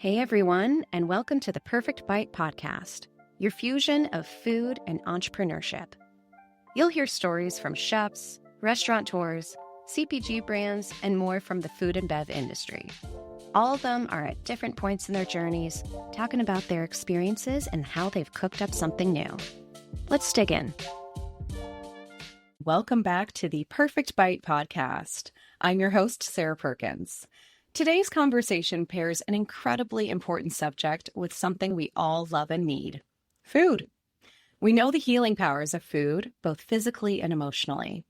Hey everyone, and welcome to the Perfect Bite podcast, your fusion of food and entrepreneurship. You'll hear stories from chefs, restaurateurs, CPG brands, and more from the food and bev industry. All of them are at different points in their journeys, talking about their experiences and how they've cooked up something new. Let's dig in. Welcome back to the Perfect Bite podcast. I'm your host, Sarah Perkins. Today's conversation pairs an incredibly important subject with something we all love and need: food. We know the healing powers of food, both physically and emotionally.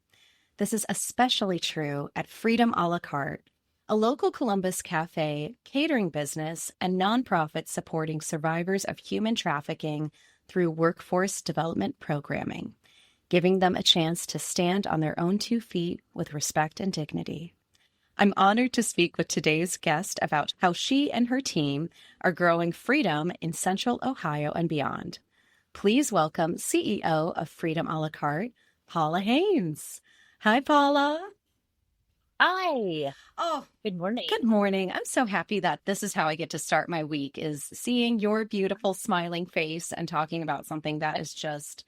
This is especially true at Freedom a la carte, a local Columbus café, catering business, and nonprofit supporting survivors of human trafficking through workforce development programming, giving them a chance to stand on their own 2 feet with respect and dignity. I'm honored to speak with today's guest about how she and her team are growing freedom in Central Ohio and beyond. Please welcome CEO of Freedom a la carte, Paula Haines. Hi, Paula. Hi. Oh, good morning. Good morning. I'm so happy that this is how I get to start my week, is seeing your beautiful smiling face and talking about something that is just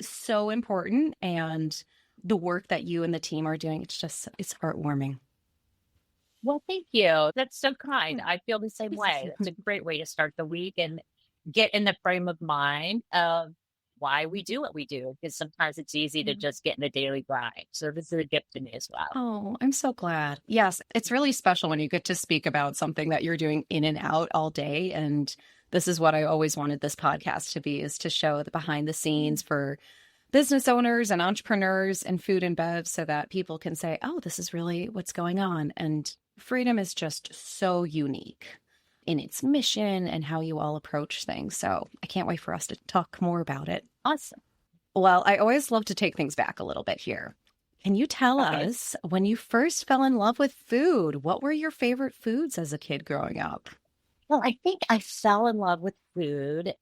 so important, and the work that you and the team are doing. It's heartwarming. Well, thank you. That's so kind. I feel the same way. That's a great way to start the week and get in the frame of mind of why we do what we do, because sometimes it's easy to just get in the daily grind. So this is a gift to me as well. Oh, I'm so glad. Yes, it's really special when you get to speak about something that you're doing in and out all day. And this is what I always wanted this podcast to be, is to show the behind the scenes for business owners and entrepreneurs and food and bev, so that people can say, oh, this is really what's going on. And Freedom is just so unique in its mission and how you all approach things. So I can't wait for us to talk more about it. Awesome. Well, I always love to take things back a little bit here. Can you tell us, when you first fell in love with food, what were your favorite foods as a kid growing up? Well, I think I fell in love with food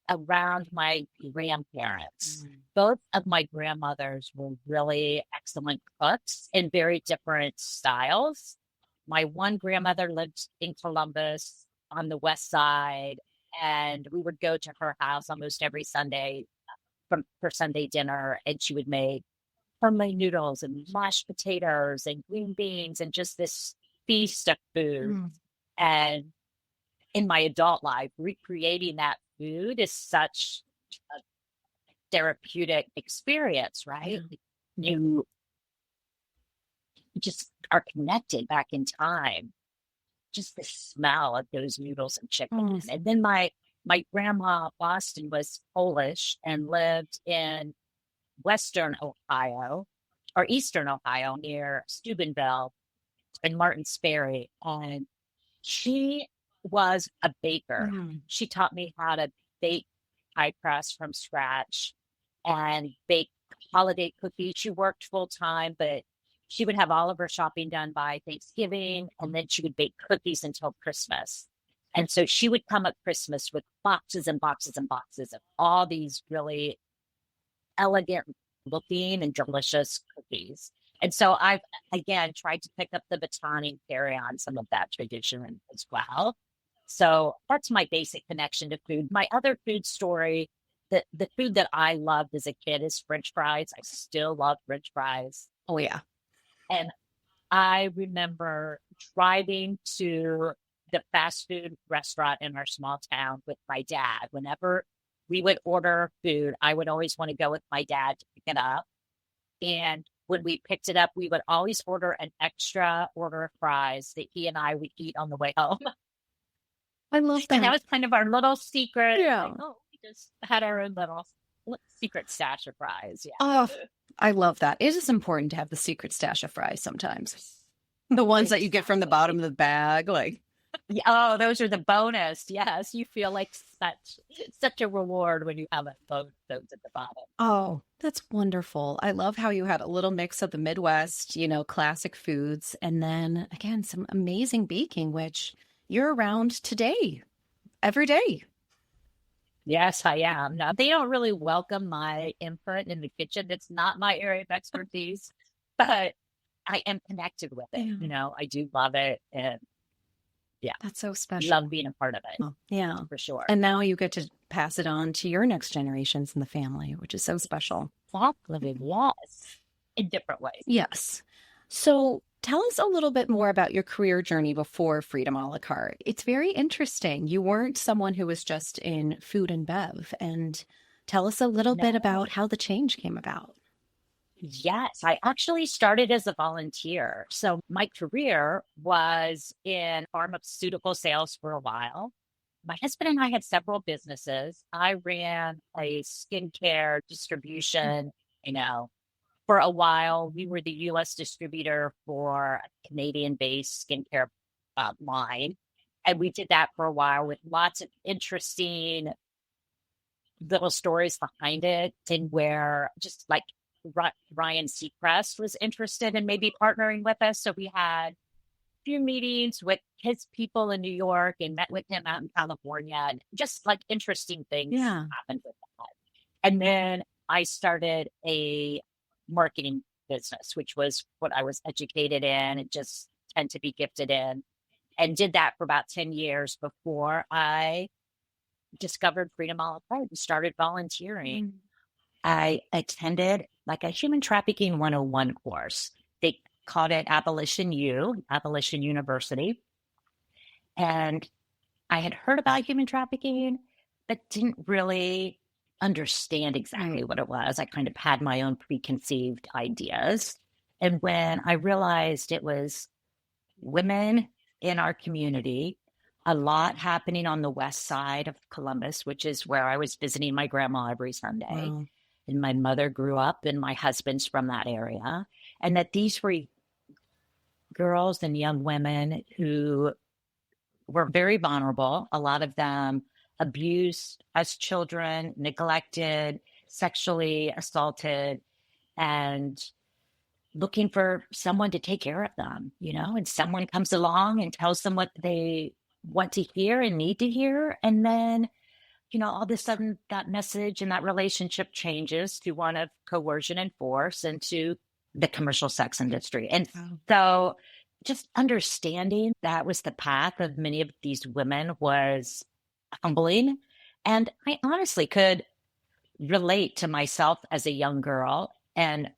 around my grandparents. Both of my grandmothers were really excellent cooks in very different styles. My one grandmother lived in Columbus on the west side, and we would go to her house almost every Sunday for Sunday dinner, and she would make homemade noodles and mashed potatoes and green beans and just this feast of food. And in my adult life, recreating that food is such a therapeutic experience, right? You just are connected back in time. Just the smell of those noodles and chicken. And then my grandma, Boston, was Polish and lived in Western Ohio or Eastern Ohio near Steubenville and Martin Sperry. And she was a baker. She taught me how to bake pie crust from scratch and bake holiday cookies. She worked full time, but she would have all of her shopping done by Thanksgiving, and then she would bake cookies until Christmas. And so she would come at Christmas with boxes and boxes and boxes of all these really elegant looking and delicious cookies. And so I've, again, tried to pick up the baton and carry on some of that tradition as well. So that's my basic connection to food. My other food story, the food that I loved as a kid is French fries. I still love French fries. Oh, yeah. And I remember driving to the fast food restaurant in our small town with my dad. Whenever we would order food, I would always want to go with my dad to pick it up. And when we picked it up, we would always order an extra order of fries that he and I would eat on the way home. I love that. And that was kind of our little secret. Yeah. Like, we just had our own little secret stash of fries. Yeah. Oh, I love that. It is important to have the secret stash of fries sometimes. The ones that you get from the bottom of the bag, like. Oh, those are the bonus. Yes, you feel like such a reward when you have those at the bottom. Oh, that's wonderful. I love how you had a little mix of the Midwest, classic foods, and then again some amazing baking, which you're around today, every day. Yes, I am. Now, they don't really welcome my input in the kitchen. It's not my area of expertise, but I am connected with it. I do love it, and Yeah. That's so special. Love being a part of it. Yeah. For sure. And now you get to pass it on to your next generations in the family, which is so special. Living was in different ways. Yes. So tell us a little bit more about your career journey before Freedom a la carte. It's very interesting. You weren't someone who was just in food and bev. And tell us a little bit about how the change came about. Yes, I actually started as a volunteer. So my career was in pharmaceutical sales for a while. My husband and I had several businesses. I ran a skincare distribution, you know, for a while. We were the US distributor for a Canadian-based skincare line. And we did that for a while with lots of interesting little stories behind it, and where just like Ryan Seacrest was interested in maybe partnering with us. So we had a few meetings with his people in New York and met with him out in California, and just like interesting things happened with that. And then I started a marketing business, which was what I was educated in and just tend to be gifted in, and did that for about 10 years before I discovered Freedom a la carte and started volunteering. I attended like a human trafficking 101 course. They called it Abolition University. And I had heard about human trafficking, but didn't really understand exactly what it was. I kind of had my own preconceived ideas. And when I realized it was women in our community, a lot happening on the west side of Columbus, which is where I was visiting my grandma every Sunday. Wow. And my mother grew up, and my husband's from that area. And that these were girls and young women who were very vulnerable, a lot of them abused as children, neglected, sexually assaulted, and looking for someone to take care of them, and someone comes along and tells them what they want to hear and need to hear. And then, all of a sudden that message and that relationship changes to one of coercion and force into the commercial sex industry. And so just understanding that was the path of many of these women was humbling. And I honestly could relate to myself as a young girl and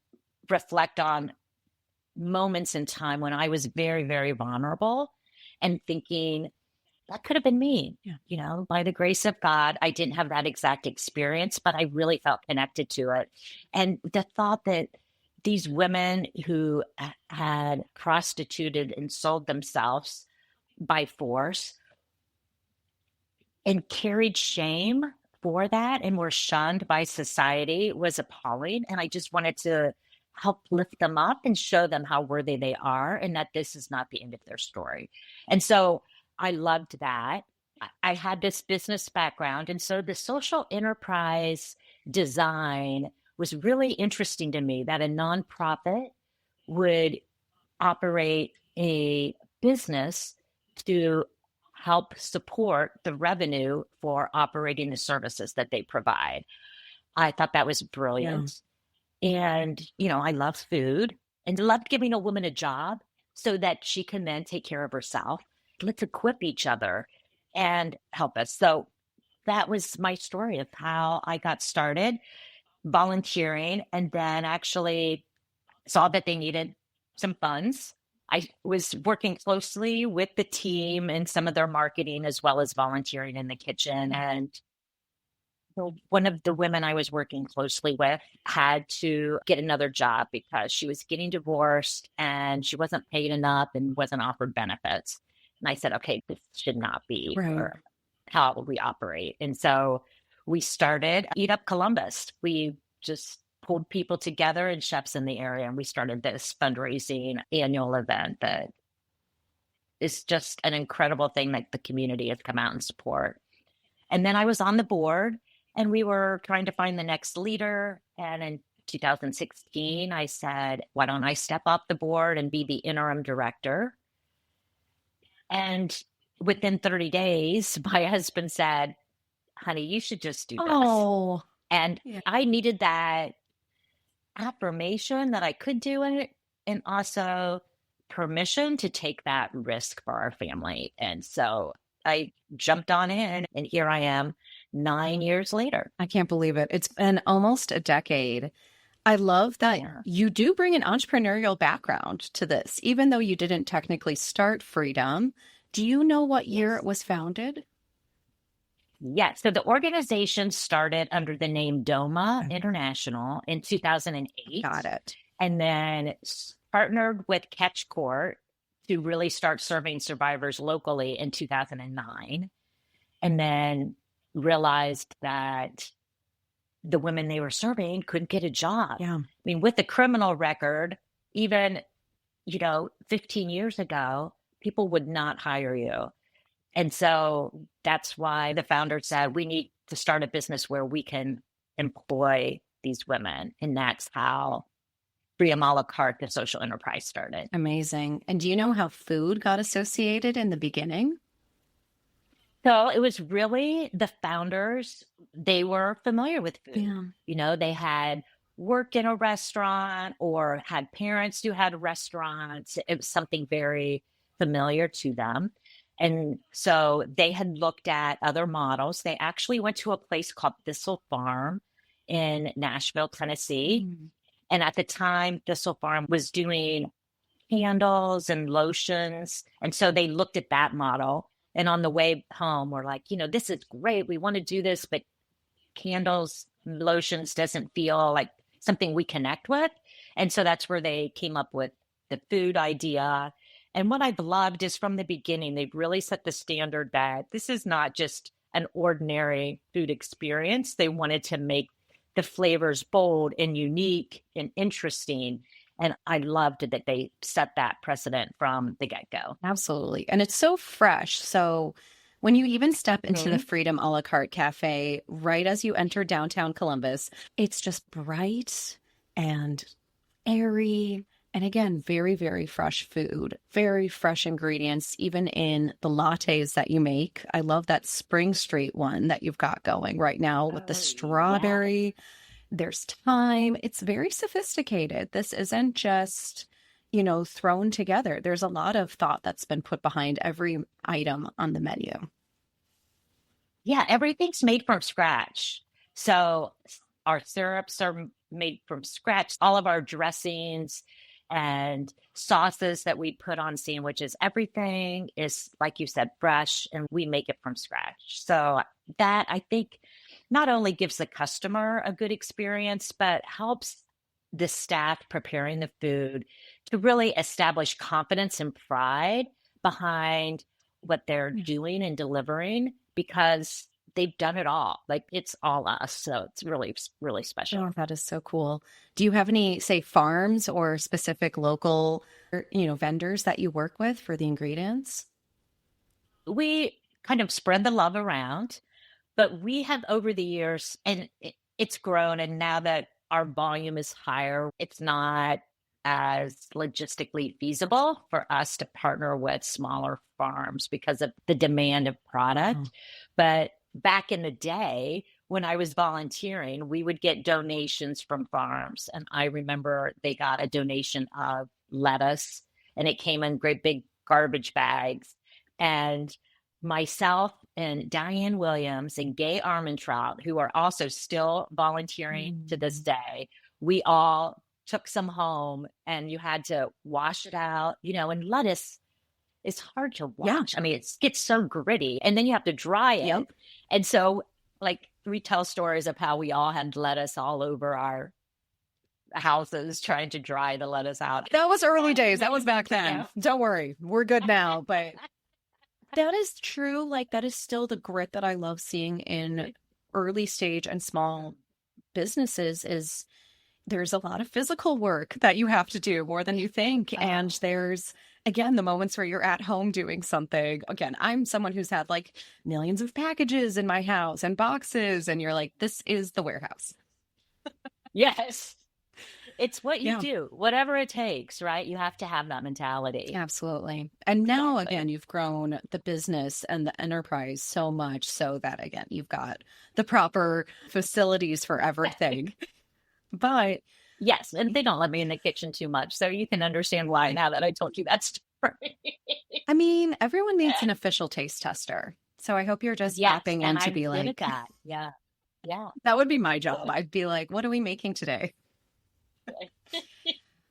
reflect on moments in time when I was very, very vulnerable and thinking, that could have been me. By the grace of God, I didn't have that exact experience, but I really felt connected to it. And the thought that these women who had prostituted and sold themselves by force and carried shame for that and were shunned by society was appalling. And I just wanted to help lift them up and show them how worthy they are and that this is not the end of their story. And so I loved that. I had this business background. And so the social enterprise design was really interesting to me, that a nonprofit would operate a business to help support the revenue for operating the services that they provide. I thought that was brilliant. And, I love food and loved giving a woman a job so that she can then take care of herself. Let's equip each other and help us. So that was my story of how I got started volunteering, and then actually saw that they needed some funds. I was working closely with the team and some of their marketing, as well as volunteering in the kitchen. And one of the women I was working closely with had to get another job because she was getting divorced and she wasn't paid enough and wasn't offered benefits. And I said, okay, this should not be how we operate. And so we started Eat Up Columbus. We just pulled people together and chefs in the area, and we started this fundraising annual event that is just an incredible thing that the community has come out and support. And then I was on the board, and we were trying to find the next leader. And in 2016, I said, why don't I step off the board and be the interim director? And within 30 days, my husband said, honey, you should just do this. And I needed that affirmation that I could do it, and also permission to take that risk for our family. And so I jumped on in, and here I am 9 years later. I can't believe it. It's been almost a decade. I love that you do bring an entrepreneurial background to this, even though you didn't technically start Freedom. Do you know what year it was founded? Yes. So the organization started under the name DOMA International in 2008. Got it. And then partnered with Catch Court to really start serving survivors locally in 2009. And then realized that the women they were serving couldn't get a job. Yeah. I mean, with the criminal record, even, 15 years ago, people would not hire you. And so that's why the founder said, we need to start a business where we can employ these women. And that's how Freedom a la carte, the social enterprise, started. Amazing. And do you know how food got associated in the beginning? So it was really the founders, they were familiar with food. Yeah. They had worked in a restaurant or had parents who had restaurants. It was something very familiar to them. And so they had looked at other models. They actually went to a place called Thistle Farm in Nashville, Tennessee. And at the time, Thistle Farm was doing candles and lotions. And so they looked at that model. And on the way home, we're like, this is great. We want to do this, but candles, lotions doesn't feel like something we connect with. And so that's where they came up with the food idea. And what I've loved is from the beginning, they've really set the standard that this is not just an ordinary food experience. They wanted to make the flavors bold and unique and interesting. And I loved that they set that precedent from the get-go. Absolutely. And it's so fresh. So when you even step into the Freedom a la carte cafe, right as you enter downtown Columbus, it's just bright and airy. And again, very, very fresh food, very fresh ingredients, even in the lattes that you make. I love that Spring Street one that you've got going right now with the strawberry. Yeah. There's thyme. It's very sophisticated. This isn't just, thrown together. There's a lot of thought that's been put behind every item on the menu. Yeah, everything's made from scratch. So our syrups are made from scratch. All of our dressings and sauces that we put on sandwiches, everything is, like you said, fresh, and we make it from scratch. So that, I think, not only gives the customer a good experience, but helps the staff preparing the food to really establish confidence and pride behind what they're doing and delivering, because they've done it all. Like, it's all us. So it's really, really special. Oh, that is so cool. Do you have any, say, farms or specific local, vendors that you work with for the ingredients? We kind of spread the love around, but we have over the years, and it's grown. And now that our volume is higher, it's not as logistically feasible for us to partner with smaller farms because of the demand of product. But back in the day, when I was volunteering, we would get donations from farms. And I remember they got a donation of lettuce, and it came in great big garbage bags. And myself and Diane Williams and Gay Armentrout, who are also still volunteering to this day, we all took some home, and you had to wash it out, and lettuce is hard to wash. Yeah. I mean, it gets so gritty, and then you have to dry it. Yep. And so, we tell stories of how we all had lettuce all over our houses trying to dry the lettuce out. That was early days. That was back then. Yeah. Don't worry. We're good now. But that is true. That is still the grit that I love seeing in early stage and small businesses. Is there's a lot of physical work that you have to do, more than you think. And there's, again, the moments where you're at home doing something. Again, I'm someone who's had millions of packages in my house and boxes, and you're like, this is the warehouse. Yes. It's what you do, whatever it takes, right? You have to have that mentality. Absolutely. And now, again, you've grown the business and the enterprise so much so that, again, you've got the proper facilities for everything. But Yes, and they don't let me in the kitchen too much. So you can understand why now that I told you that story. I mean, everyone needs an official taste tester. So I hope you're just Yes, tapping in and to I'm be good like, at that. Yeah. Yeah. that would be my job. I'd be like, what are we making today?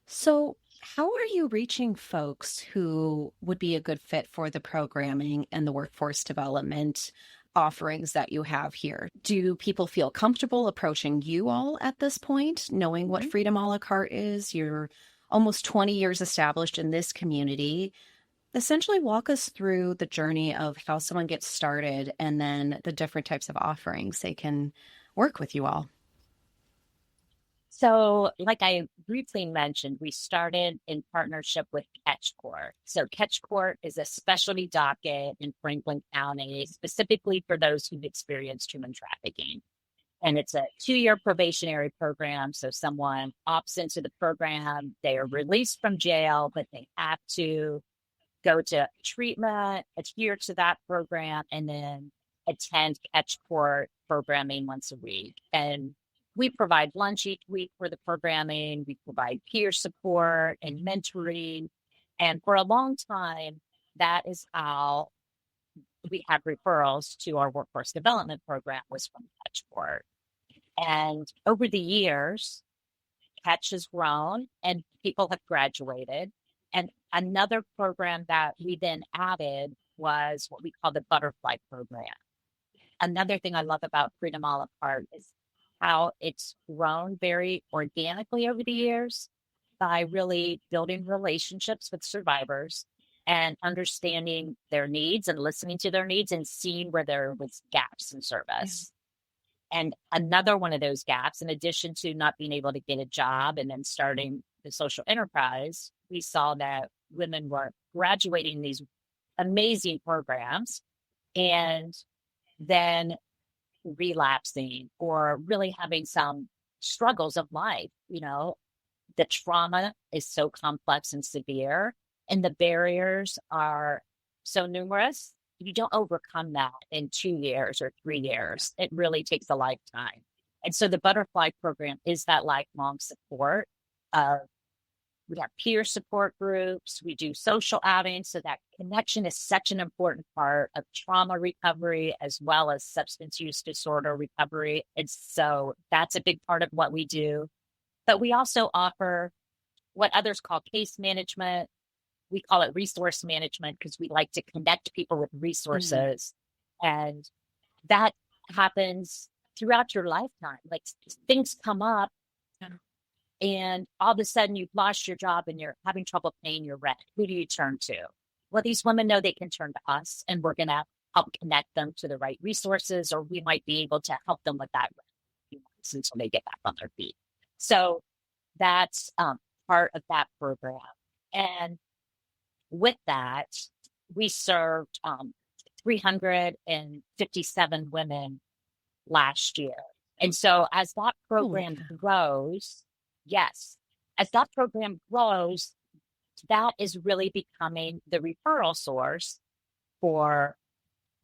So, how are you reaching folks who would be a good fit for the programming and the workforce development offerings that you have here? Do people feel comfortable approaching you all at this point, knowing what Mhm. Freedom a la carte is? You're almost 20 years established in this community. Essentially, walk us through the journey of how someone gets started and then the different types of offerings they can work with you all. So, like I briefly mentioned, we started in partnership with Catch Court. So, Catch Court is a specialty docket in Franklin County, specifically for those who've experienced human trafficking. And it's a 2-year probationary program. So, someone opts into the program, they are released from jail, but they have to go to treatment, adhere to that program, and then attend Catch Court programming once a week. And we provide lunch each week for the programming. We provide peer support and mentoring. And for a long time, that is how we had referrals to our workforce development program was from Catch Court. And over the years, Catch has grown and people have graduated. And another program that we then added was what we call the butterfly program. Another thing I love about Freedom a la carte is how it's grown very organically over the years by really building relationships with survivors and understanding their needs and listening to their needs and seeing where there was gaps in service. And another one of those gaps, in addition to not being able to get a job and then starting the social enterprise, we saw that women were graduating these amazing programs and then relapsing or really having some struggles of life. The trauma is so complex and severe, and the barriers are so numerous. You don't overcome that in 2 years or 3 years. It really takes a lifetime. And so the butterfly program is that lifelong support. We have peer support groups. We do social outings. So that connection is such an important part of trauma recovery as well as substance use disorder recovery. And so that's a big part of what we do. But we also offer what others call case management. We call it resource management because we like to connect people with resources. And that happens throughout your lifetime. Like things come up and all of a sudden you've lost your job and you're having trouble paying your rent. Who do you turn to? Well, these women know they can turn to us and we're going to help connect them to the right resources, or we might be able to help them with that until they get back on their feet. So that's part of that program. And with that, we served 357 women last year. And so as that program grows, as that program grows, that is really becoming the referral source for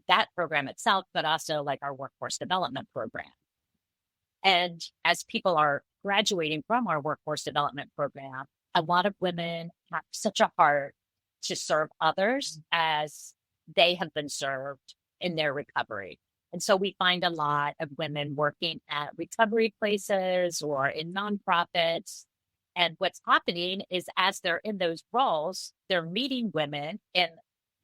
that program itself, but also like our workforce development program. And as people are graduating from our workforce development program, a lot of women have such a heart to serve others as they have been served in their recovery. And so we find a lot of women working at recovery places or in nonprofits. And what's happening is as they're in those roles, they're meeting women and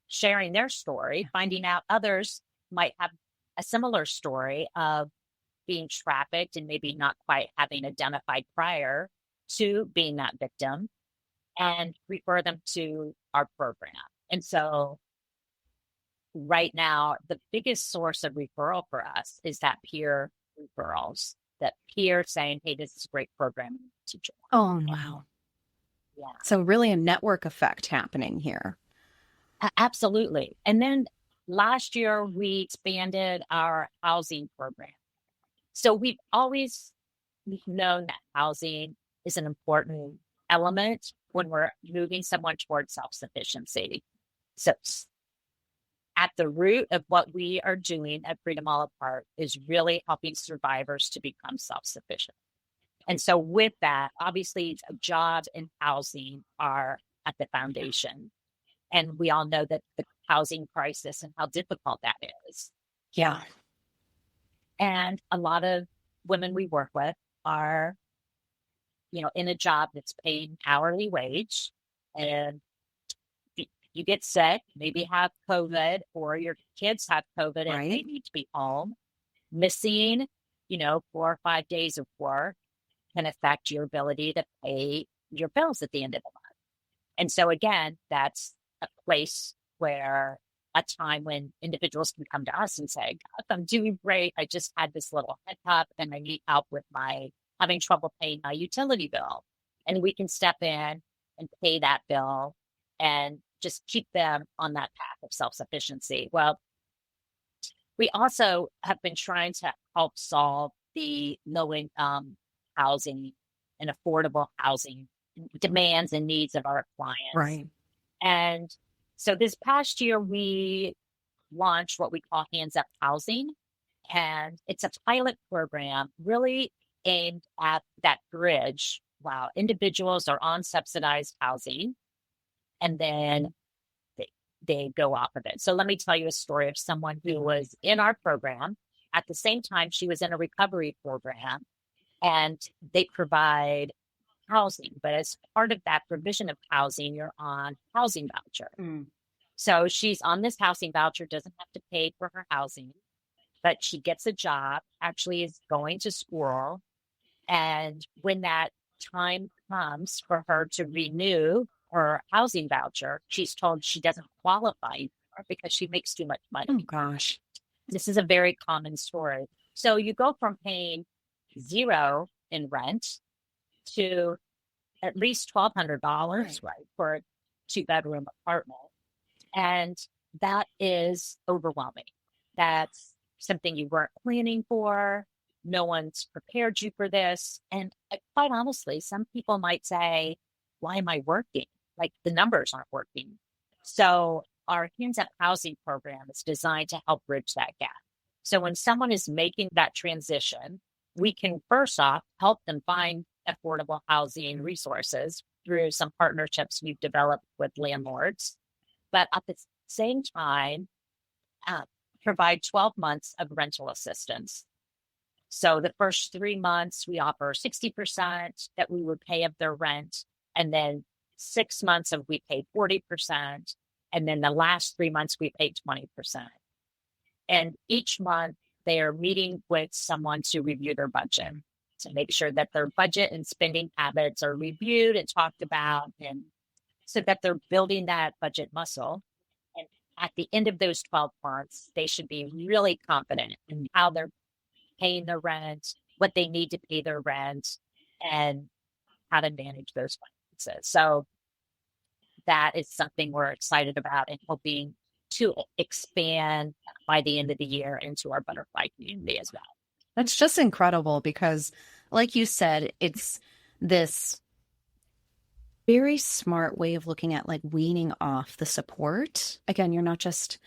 sharing their story, finding out others might have a similar story of being trafficked and maybe not quite having identified prior to being that victim, and refer them to our program. And so right now, the biggest source of referral for us is that peer referrals, that peer saying, hey, this is a great program. Teacher. Oh, wow. Yeah. So really a network effect happening here. Absolutely. And then last year, we expanded our housing program. So we've always known that housing is an important element when we're moving someone towards self-sufficiency. So at the root of what we are doing at Freedom a la carte is really helping survivors to become self-sufficient. And so with that, obviously jobs and housing are at the foundation. And we all know that the housing crisis and how difficult that is. Yeah. And a lot of women we work with are, in a job that's paying hourly wage, and you get sick, maybe have COVID, or your kids have COVID and they need to be home. Missing, 4 or 5 days of work can affect your ability to pay your bills at the end of the month. And so again, that's a place where a time when individuals can come to us and say, "God, I'm doing great. I just had this little hiccup and I need help with having trouble paying my utility bill." And we can step in and pay that bill and just keep them on that path of self-sufficiency. Well, we also have been trying to help solve the low-income housing and affordable housing demands and needs of our clients. Right. And so this past year, we launched what we call Hands Up Housing. And it's a pilot program really aimed at that bridge while individuals are on subsidized housing and then they go off of it. So let me tell you a story of someone who was in our program. At the same time, she was in a recovery program, and they provide housing. But as part of that provision of housing, you're on housing voucher. So she's on this housing voucher, doesn't have to pay for her housing, but she gets a job, actually is going to school. And when that time comes for her to renew her housing voucher, she's told she doesn't qualify anymore because she makes too much money. Oh, gosh. This is a very common story. So you go from paying $0 in rent to at least $1,200, right, for a 2-bedroom apartment. And that is overwhelming. That's something you weren't planning for. No one's prepared you for this. And quite honestly, some people might say, why am I working? Like the numbers aren't working. So our Hands Up Housing program is designed to help bridge that gap. So when someone is making that transition, we can first off help them find affordable housing resources through some partnerships we've developed with landlords. But at the same time, provide 12 months of rental assistance. So the first 3 months, we offer 60% that we would pay of their rent. And then 6 months of we pay 40%. And then the last 3 months, we pay 20%. And each month, they are meeting with someone to review their budget, to make sure that their budget and spending habits are reviewed and talked about, and so that they're building that budget muscle. And at the end of those 12 months, they should be really confident in how they're paying their rent, what they need to pay their rent, and how to manage those finances. So that is something we're excited about and hoping to expand by the end of the year into our butterfly community as well. That's just incredible because, like you said, it's this very smart way of looking at like weaning off the support. Again, you're not just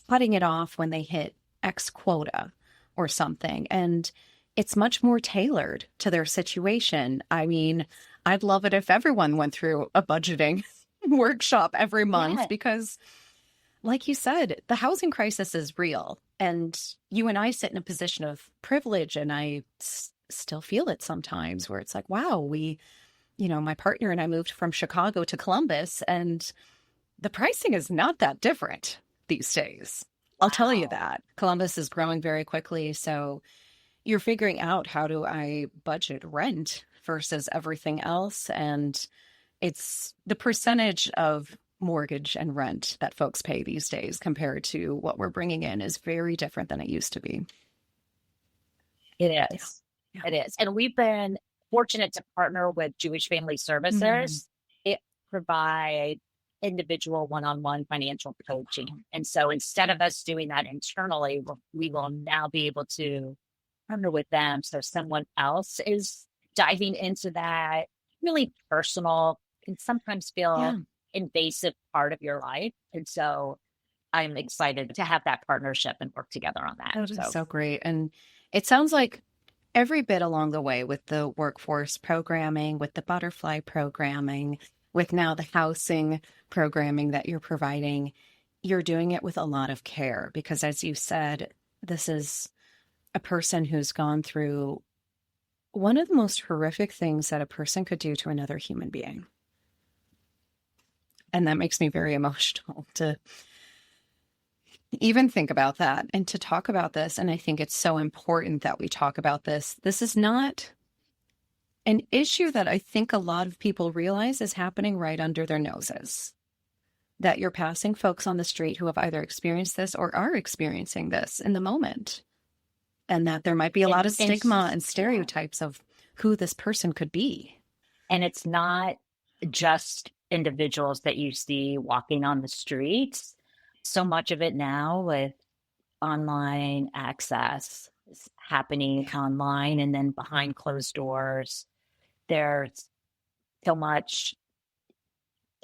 cutting it off when they hit X quota or something. And it's much more tailored to their situation. I mean, I'd love it if everyone went through a budgeting workshop every month because, like you said, the housing crisis is real. And you and I sit in a position of privilege, and I still feel it sometimes where it's like, wow, my partner and I moved from Chicago to Columbus, and the pricing is not that different these days. I'll tell you that. Columbus is growing very quickly. So you're figuring out, how do I budget rent versus everything else? And it's the percentage of mortgage and rent that folks pay these days compared to what we're bringing in is very different than it used to be. It is. Yeah. It is. And we've been fortunate to partner with Jewish Family Services. It provides individual one-on-one financial coaching. And so instead of us doing that internally, we will now be able to partner with them. So someone else is diving into that really personal, can sometimes feel invasive part of your life. And so I'm excited to have that partnership and work together on that. That is so great. And it sounds like every bit along the way with the workforce programming, with the butterfly programming, with now the housing programming that you're providing, you're doing it with a lot of care because, as you said, this is a person who's gone through one of the most horrific things that a person could do to another human being. And that makes me very emotional to even think about that and to talk about this. And I think it's so important that we talk about this. This is not an issue that I think a lot of people realize is happening right under their noses. That you're passing folks on the street who have either experienced this or are experiencing this in the moment. And that there might be a lot of stigma and stereotypes of who this person could be. And it's not just individuals that you see walking on the streets. So much of it now with online access is happening online and then behind closed doors. There's so much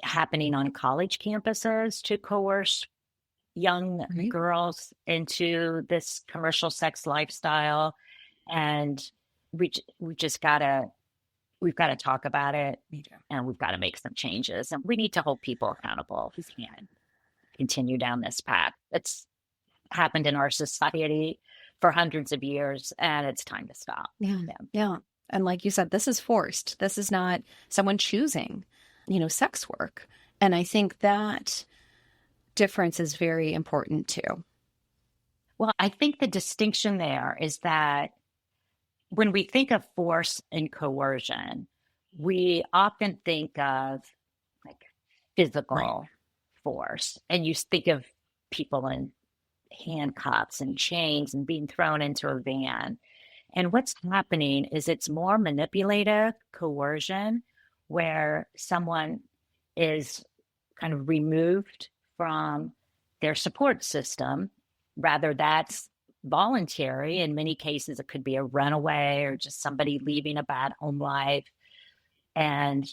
happening on college campuses to coerce young girls into this commercial sex lifestyle. And we've got to talk about it, and we've got to make some changes, and we need to hold people accountable who can continue down this path. It's happened in our society for hundreds of years, and it's time to stop. Yeah. And like you said, this is forced. This is not someone choosing, sex work. And I think that difference is very important too. Well, I think the distinction there is that when we think of force and coercion, we often think of like physical force, and you think of people in handcuffs and chains and being thrown into a van. And what's happening is it's more manipulative coercion, where someone is kind of removed from their support system. Rather, that's voluntary. In many cases, it could be a runaway or just somebody leaving a bad home life and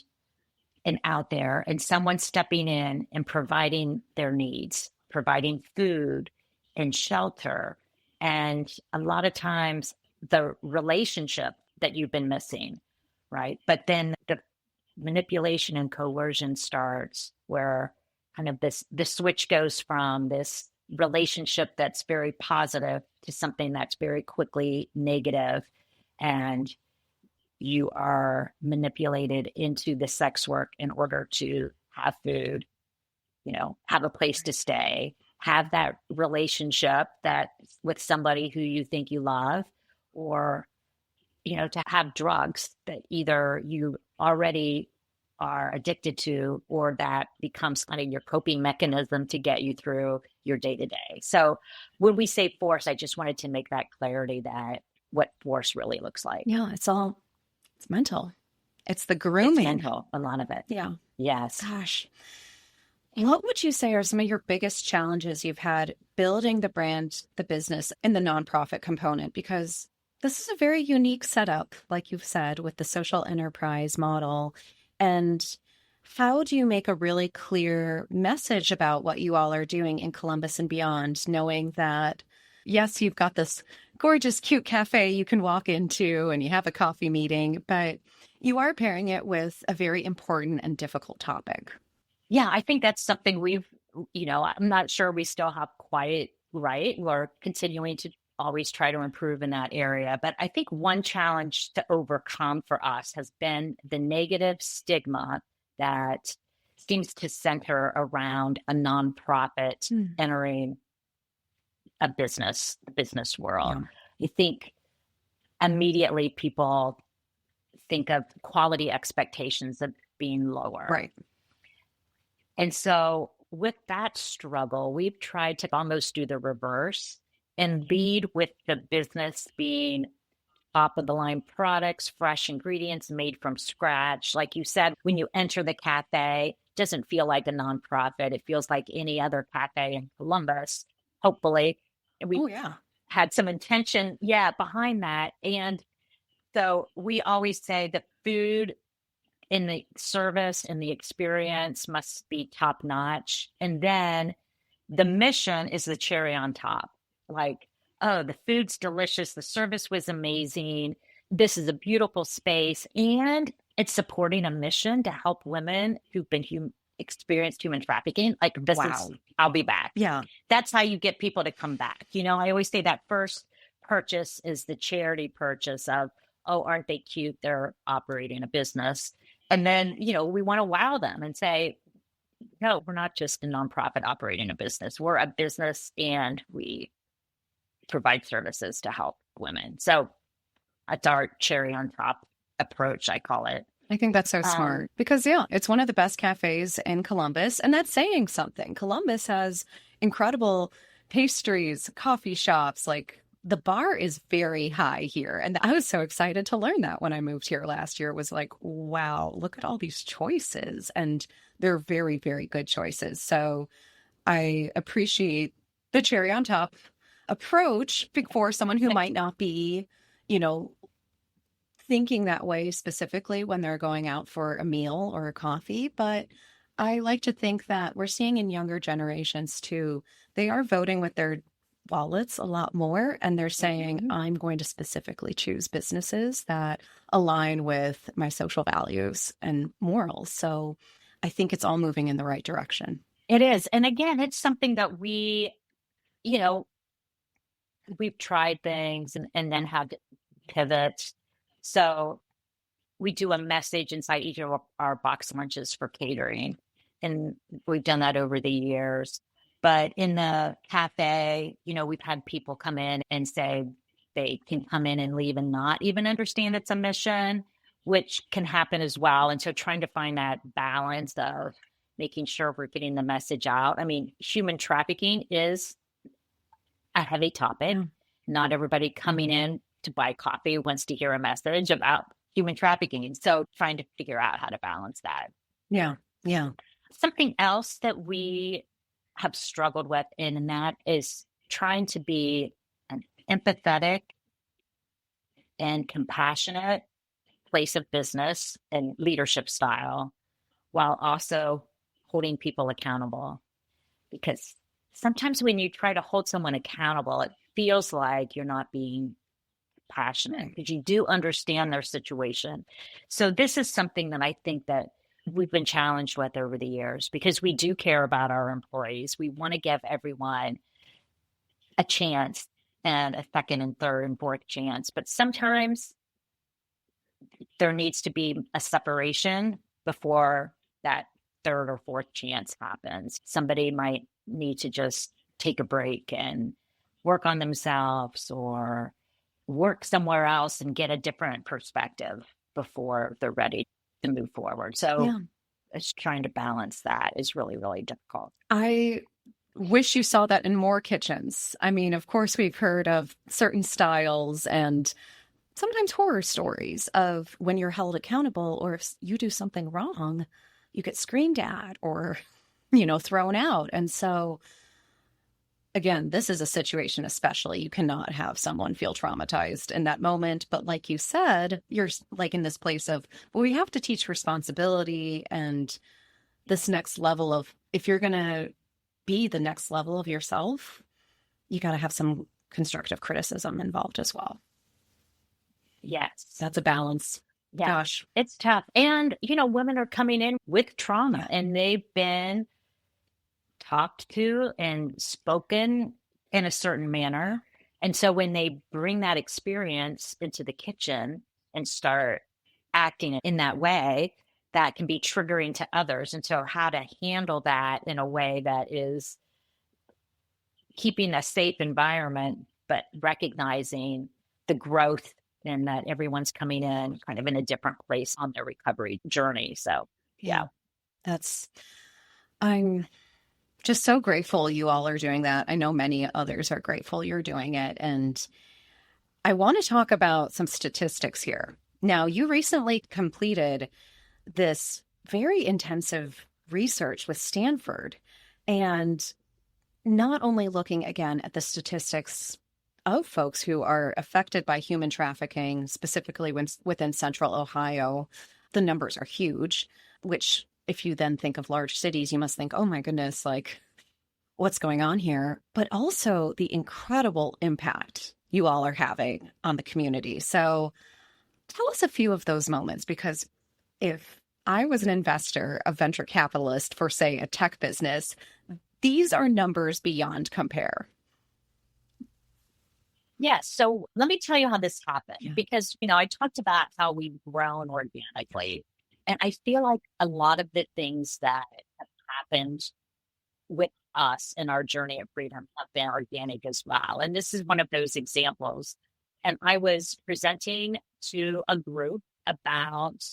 out there, and someone stepping in and providing their needs, providing food and shelter. And a lot of times the relationship that you've been missing, right? But then the manipulation and coercion starts, where kind of the switch goes from this relationship that's very positive to something that's very quickly negative, and you are manipulated into the sex work in order to have food, have a place to stay, have that relationship that with somebody who you think you love, or to have drugs that either you already are addicted to, or that becomes kind of your coping mechanism to get you through your day-to-day. So when we say force, I just wanted to make that clarity that what force really looks like. Yeah, it's mental. It's the grooming. It's mental, a lot of it. Yeah. Yes. Gosh. What would you say are some of your biggest challenges you've had building the brand, the business, and the nonprofit component? Because this is a very unique setup, like you've said, with the social enterprise model. And how do you make a really clear message about what you all are doing in Columbus and beyond, knowing that, yes, you've got this gorgeous, cute cafe you can walk into and you have a coffee meeting, but you are pairing it with a very important and difficult topic? Yeah, I think that's something I'm not sure we still have quite right. We're continuing to always try to improve in that area. But I think one challenge to overcome for us has been the negative stigma that seems to center around a nonprofit entering the business world. Yeah. You think immediately people think of quality expectations of being lower. Right. And so with that struggle, we've tried to almost do the reverse and lead with the business being top of the line products, fresh ingredients made from scratch. Like you said, when you enter the cafe, it doesn't feel like a nonprofit. It feels like any other cafe in Columbus, hopefully. And we had some intention, behind that. And so we always say the food in the service and the experience must be top notch. And then the mission is the cherry on top. Like, oh, the food's delicious. The service was amazing. This is a beautiful space. And it's supporting a mission to help women who've been experienced human trafficking. Like Wow. I'll be back. Yeah. That's how you get people to come back. I always say that first purchase is the charity purchase of, oh, aren't they cute? They're operating a business. And then, we want to wow them and say, no, we're not just a nonprofit operating a business. We're a business and we provide services to help women. So that's our cherry on top approach, I call it. I think that's so smart because, it's one of the best cafes in Columbus. And that's saying something. Columbus has incredible pastries, coffee shops. Like the bar is very high here. And I was so excited to learn that when I moved here last year. It was like, wow, look at all these choices. And they're very, very good choices. So I appreciate the cherry on top approach for someone who might not be, thinking that way specifically when they're going out for a meal or a coffee. But I like to think that we're seeing in younger generations too, they are voting with their wallets a lot more. And they're saying, I'm going to specifically choose businesses that align with my social values and morals. So I think it's all moving in the right direction. It is. And again, it's something that we've tried things and then had to pivot. So we do a message inside each of our box lunches for catering. And we've done that over the years. But in the cafe, we've had people come in and say they can come in and leave and not even understand it's a mission, which can happen as well. And so trying to find that balance of making sure we're getting the message out. I mean, human trafficking is a heavy topic. Not everybody coming in to buy coffee wants to hear a message about human trafficking. And so trying to figure out how to balance that. Yeah. Yeah. Something else that we have struggled with in that is trying to be an empathetic and compassionate place of business and leadership style while also holding people accountable. Because sometimes when you try to hold someone accountable, it feels like you're not being passionate because you do understand their situation. So this is something that I think that we've been challenged with over the years because we do care about our employees. We want to give everyone a chance and a second and third and fourth chance. But sometimes there needs to be a separation before that third or fourth chance happens. Somebody might need to just take a break and work on themselves or work somewhere else and get a different perspective before they're ready to move forward. So it's trying to balance that is really, really difficult. I wish you saw that in more kitchens. I mean, of course, we've heard of certain styles and sometimes horror stories of when you're held accountable or if you do something wrong, you get screamed at or, thrown out. And so again, this is a situation, especially you cannot have someone feel traumatized in that moment. But like you said, you're like in this place of, well, we have to teach responsibility and this next level of, if you're going to be the next level of yourself, you got to have some constructive criticism involved as well. Yes. That's a balance. Yeah. Gosh. It's tough. And, women are coming in with trauma and they've been talked to and spoken in a certain manner. And so when they bring that experience into the kitchen and start acting in that way, that can be triggering to others. And so how to handle that in a way that is keeping a safe environment, but recognizing the growth and that everyone's coming in kind of in a different place on their recovery journey. So, yeah. I'm just so grateful you all are doing that. I know many others are grateful you're doing it. And I want to talk about some statistics here. Now, you recently completed this very intensive research with Stanford and not only looking again at the statistics of folks who are affected by human trafficking, specifically within Central Ohio, the numbers are huge, which if you then think of large cities, you must think, oh my goodness, like what's going on here, but also the incredible impact you all are having on the community. So tell us a few of those moments, because if I was an investor, a venture capitalist for, say, a tech business, these are numbers beyond compare. Yes. So let me tell you how this happened, because, I talked about how we've grown organically. And I feel like a lot of the things that have happened with us in our journey of freedom have been organic as well. And this is one of those examples. And I was presenting to a group about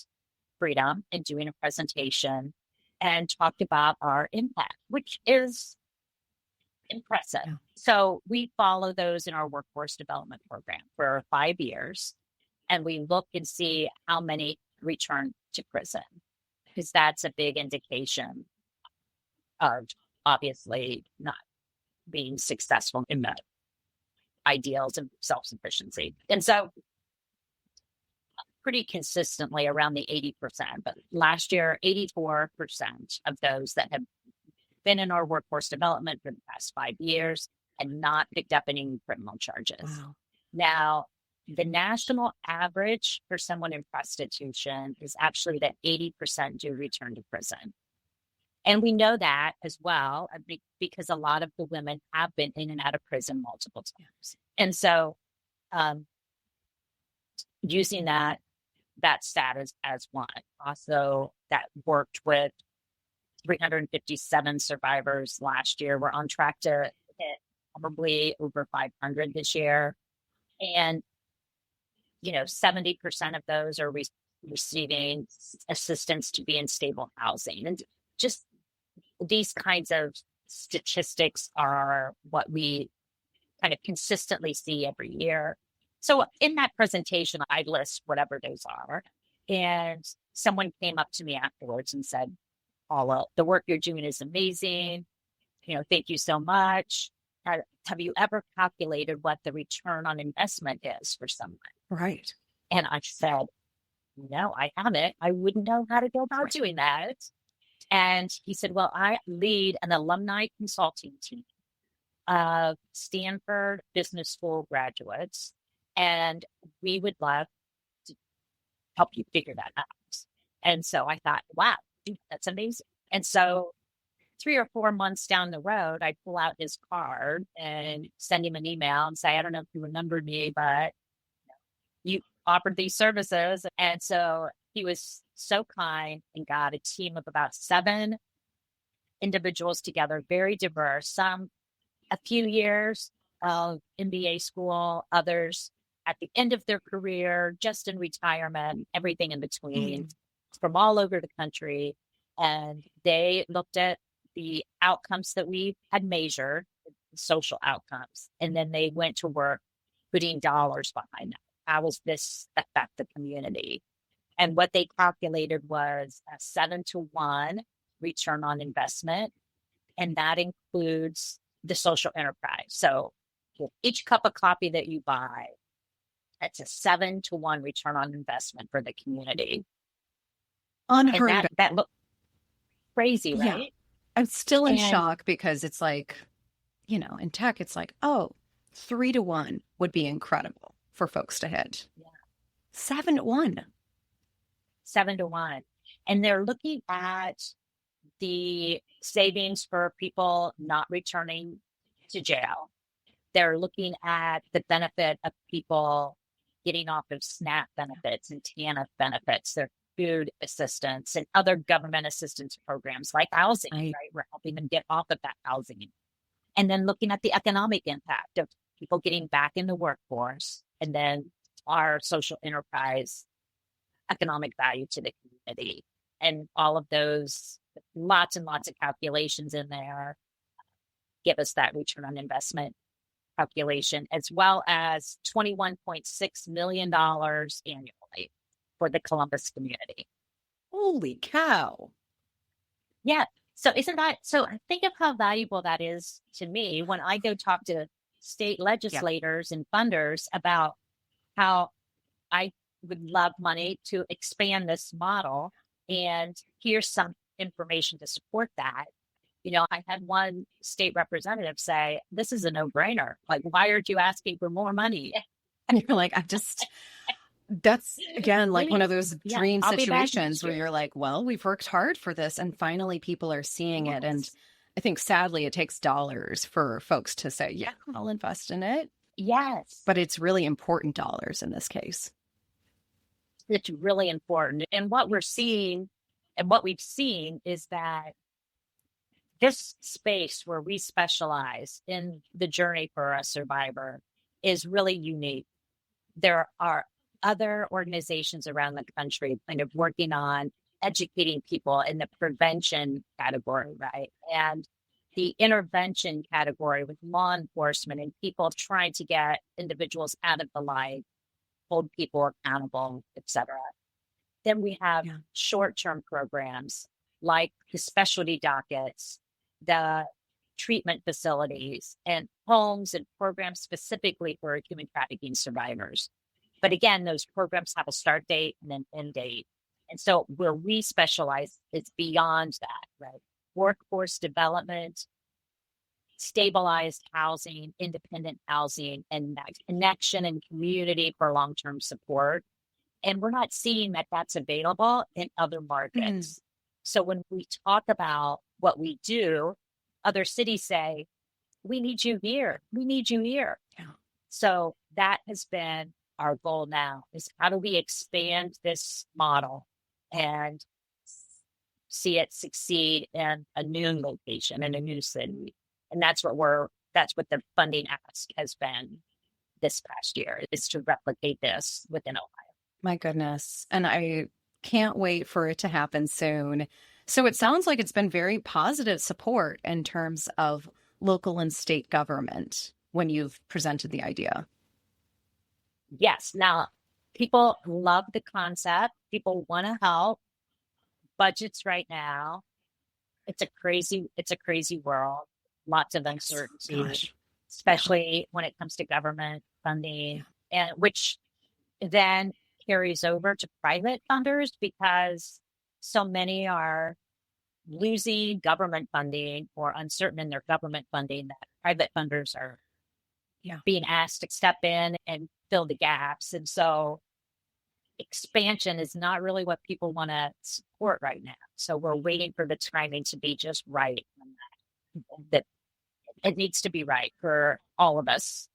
freedom and doing a presentation and talked about our impact, which is impressive. Yeah. So we follow those in our workforce development program for 5 years. And we look and see how many return to prison, because that's a big indication of obviously not being successful in the ideals of self-sufficiency. And so pretty consistently around the 80%, but last year, 84% of those that have been in our workforce development for the past 5 years and not picked up any criminal charges. Wow. Now, the national average for someone in prostitution is actually that 80% do return to prison. And we know that as well, because a lot of the women have been in and out of prison multiple times. And so using that status as one, also that worked with 357 survivors last year. We're on track to hit probably over 500 this year. And, 70% of those are receiving assistance to be in stable housing. And just these kinds of statistics are what we kind of consistently see every year. So in that presentation, I list whatever those are. And someone came up to me afterwards and said, Paula, the work you're doing is amazing. Thank you so much. Have you ever calculated what the return on investment is for someone? Right. And I said, no, I haven't. I wouldn't know how to go about doing that. And he said, well, I lead an alumni consulting team of Stanford Business School graduates, and we would love to help you figure that out. And so I thought, wow, that's amazing. And so 3 or 4 months down the road, I pull out his card and send him an email and say, I don't know if you remembered me, but you offered these services. And so he was so kind and got a team of about 7 individuals together, very diverse, some a few years of MBA school, others at the end of their career, just in retirement, everything in between, from all over the country. And they looked at the outcomes that we had measured, social outcomes, and then they went to work putting dollars behind that. How does this affect the community? And what they calculated was a 7-to-1 return on investment. And that includes the social enterprise. So with each cup of coffee that you buy, that's a 7-to-1 return on investment for the community. Unheard of. That looked crazy, right? Yeah. I'm still in shock, because it's like, in tech, it's like, 3-to-1 would be incredible for folks to hit. Yeah. 7-to-1. 7-to-1. And they're looking at the savings for people not returning to jail. They're looking at the benefit of people getting off of SNAP benefits and TANF benefits, their food assistance and other government assistance programs like housing, right? We're helping them get off of that housing. And then looking at the economic impact of people getting back in the workforce, and then our social enterprise economic value to the community. And all of those, lots and lots of calculations in there, give us that return on investment calculation, as well as $21.6 million annually for the Columbus community. Holy cow. Yeah. So think of how valuable that is to me when I go talk to state legislators and funders about how I would love money to expand this model. And here's some information to support that. I had one state representative say, this is a no-brainer. Like, why aren't you asking for more money? And you're like, that's again, like one of those Yeah, dream I'll be back next situations where year. you're like, well, we've worked hard for this and finally people are seeing it. And Yes. I think sadly it takes dollars for folks to say, yeah, I'll invest in it. Yes. But it's really important dollars in this case. It's really important. And what we're seeing and what we've seen is that this space where we specialize in the journey for a survivor is really unique. There are other organizations around the country kind of working on educating people in the prevention category, right? And the intervention category with law enforcement and people trying to get individuals out of the light, hold people accountable, et cetera. Then we have short-term programs like the specialty dockets, the treatment facilities, and homes and programs specifically for human trafficking survivors. But again, those programs have a start date and an end date. And so where we specialize is beyond that, right? Workforce development, stabilized housing, independent housing, and that connection and community for long-term support. And we're not seeing that that's available in other markets. So when we talk about what we do, other cities say, we need you here. We need you here. Yeah. So that has been our goal now, is how do we expand this model and see it succeed in a new location, in a new city. And that's what the funding ask has been this past year, is to replicate this within Ohio. My goodness. And I can't wait for it to happen soon. So it sounds like it's been very positive support in terms of local and state government when you've presented the idea. Yes. Now, people love the concept. People want to help. Budgets right now, it's a crazy world. Lots of uncertainty, especially when it comes to government funding, and which then carries over to private funders, because so many are losing government funding or uncertain in their government funding, that private funders are being asked to step in and fill the gaps. And so expansion is not really what people want to support right now. So we're waiting for the timing to be just right. That it needs to be right for all of us.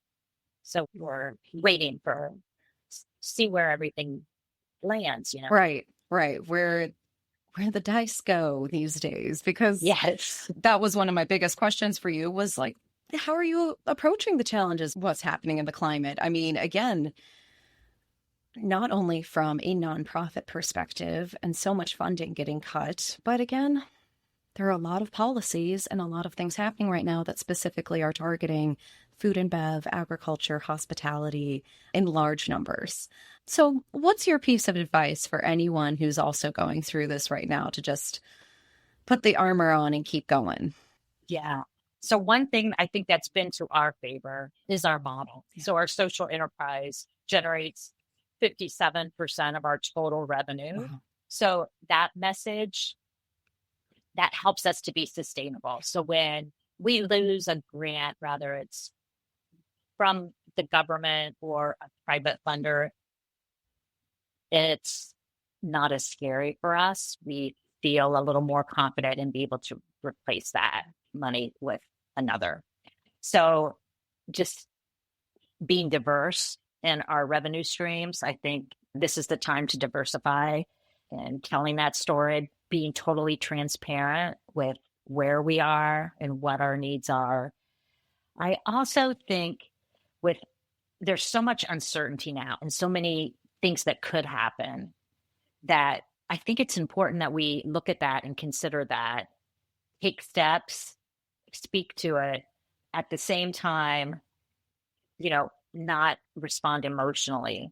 So we're waiting for see where everything lands, Right. Where the dice go these days, because that was one of my biggest questions for you, was like, how are you approaching the challenges? What's happening in the climate? I mean, again, not only from a nonprofit perspective and so much funding getting cut, but again, there are a lot of policies and a lot of things happening right now that specifically are targeting food and bev, agriculture, hospitality in large numbers. So what's your piece of advice for anyone who's also going through this right now to just put the armor on and keep going? Yeah. So one thing I think that's been to our favor is our model. Yeah. So our social enterprise generates 57% of our total revenue. Wow. So that message, that helps us to be sustainable. So when we lose a grant, whether it's from the government or a private funder, it's not as scary for us. We feel a little more confident and be able to replace that money with another. So just being diverse in our revenue streams, I think this is the time to diversify, and telling that story, being totally transparent with where we are and what our needs are. I also think there's so much uncertainty now and so many things that could happen, that I think it's important that we look at that and consider that, take steps, speak to it, at the same time, not respond emotionally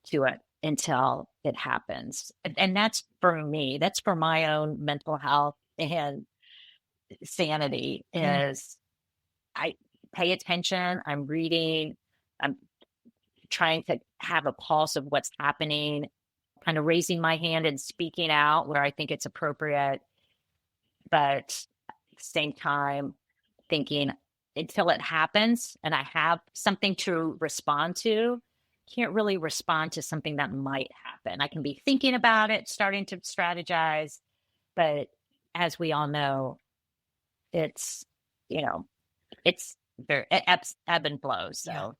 to it until it happens. And that's for me, that's for my own mental health and sanity, is I pay attention, I'm reading, I'm trying to have a pulse of what's happening, kind of raising my hand and speaking out where I think it's appropriate. But the same time thinking until it happens and I have something to respond to, can't really respond to something that might happen. I can be thinking about it, starting to strategize, but as we all know, it's, you know, it's very ebb and flow. So Yeah,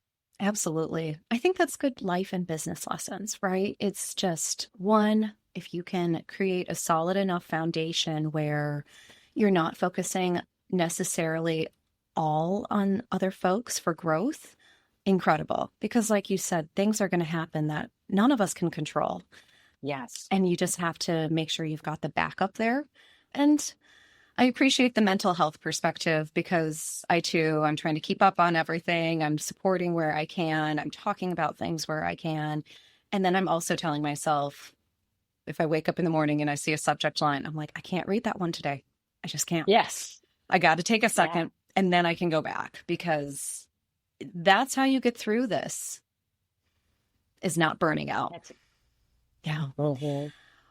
absolutely. I think that's good life and business lessons, right? It's just one, if you can create a solid enough foundation where you're not focusing necessarily all on other folks for growth, incredible. Because like you said, things are going to happen that none of us can control. yes. And you just have to make sure you've got the backup there. And I appreciate the mental health perspective because I'm trying to keep up on everything. I'm supporting where I can. I'm talking about things where I can. And then I'm also telling myself, if I wake up in the morning and I see a subject line, I'm like, I can't read that one today. I just can't. Yes. I got to take a second and then I can go back, because that's how you get through this, is not burning out. Yeah. Mm-hmm.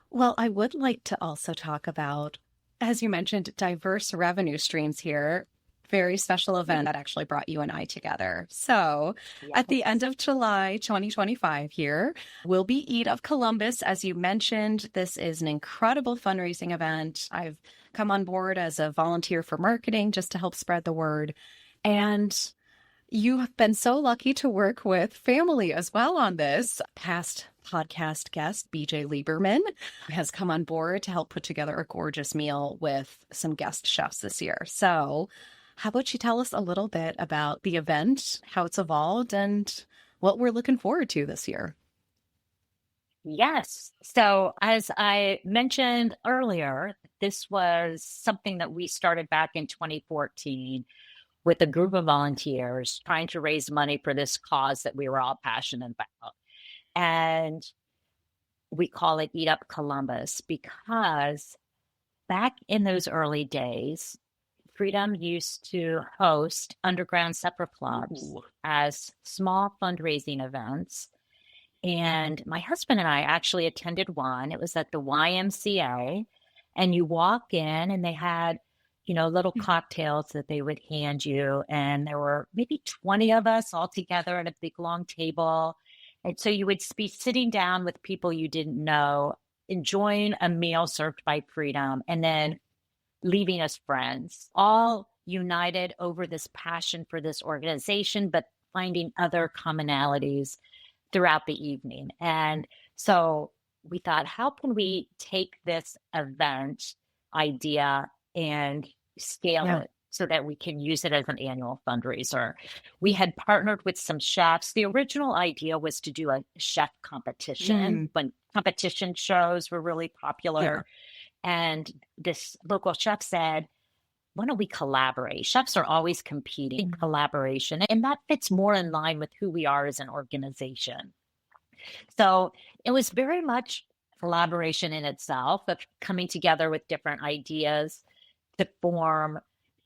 Well, I would like to also talk about, as you mentioned, diverse revenue streams here. Very special event that actually brought you and I together. So at the end of July 2025 here will be Eat of Columbus. As you mentioned, this is an incredible fundraising event. I've come on board as a volunteer for marketing just to help spread the word. And you have been so lucky to work with family as well on this. Past podcast guest, BJ Lieberman, has come on board to help put together a gorgeous meal with some guest chefs this year. So how about you tell us a little bit about the event, how it's evolved, and what we're looking forward to this year? Yes. So as I mentioned earlier, this was something that we started back in 2014 with a group of volunteers trying to raise money for this cause that we were all passionate about. And we call it Eat Up Columbus because back in those early days, Freedom used to host underground supper clubs as small fundraising events. And my husband and I actually attended one. It was at the YMCA. And you walk in and they had, little cocktails that they would hand you. And there were maybe 20 of us all together at a big long table. And so you would be sitting down with people you didn't know, enjoying a meal served by Freedom, and then leaving as friends, all united over this passion for this organization, but finding other commonalities throughout the evening. And so we thought, how can we take this event idea and scale it so that we can use it as an annual fundraiser? We had partnered with some chefs. The original idea was to do a chef competition when competition shows were really popular. And this local chef said, why don't we collaborate? Chefs are always competing, collaboration, and that fits more in line with who we are as an organization. So it was very much collaboration in itself, of coming together with different ideas to form.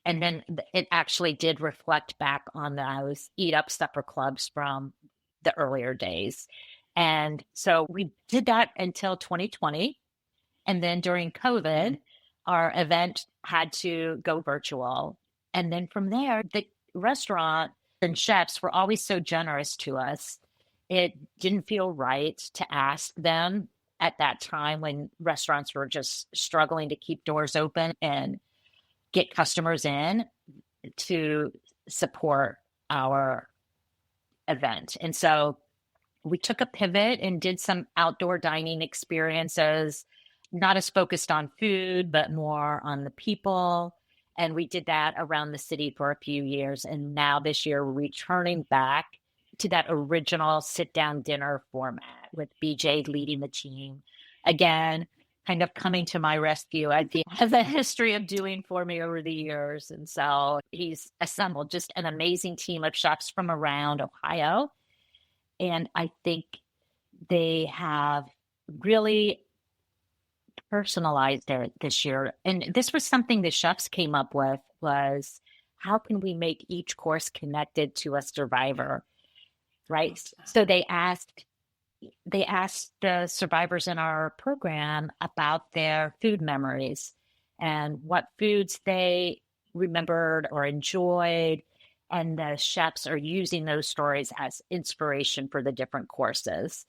And then it actually did reflect back on those Eat Up supper clubs from the earlier days. And so we did that until 2020. And then during COVID, our event had to go virtual. And then from there, the restaurant and chefs were always so generous to us. It didn't feel right to ask them at that time when restaurants were just struggling to keep doors open and get customers in, to support our event. And so we took a pivot and did some outdoor dining experiences, not as focused on food, but more on the people. And we did that around the city for a few years. And now this year, we're returning back to that original sit-down dinner format with BJ leading the team. Again, kind of coming to my rescue. He has a history of doing for me over the years. And so he's assembled just an amazing team of chefs from around Ohio. And I think they have really personalized it this year. And this was something the chefs came up with, was how can we make each course connected to a survivor, right? So they asked the survivors in our program about their food memories and what foods they remembered or enjoyed. And the chefs are using those stories as inspiration for the different courses.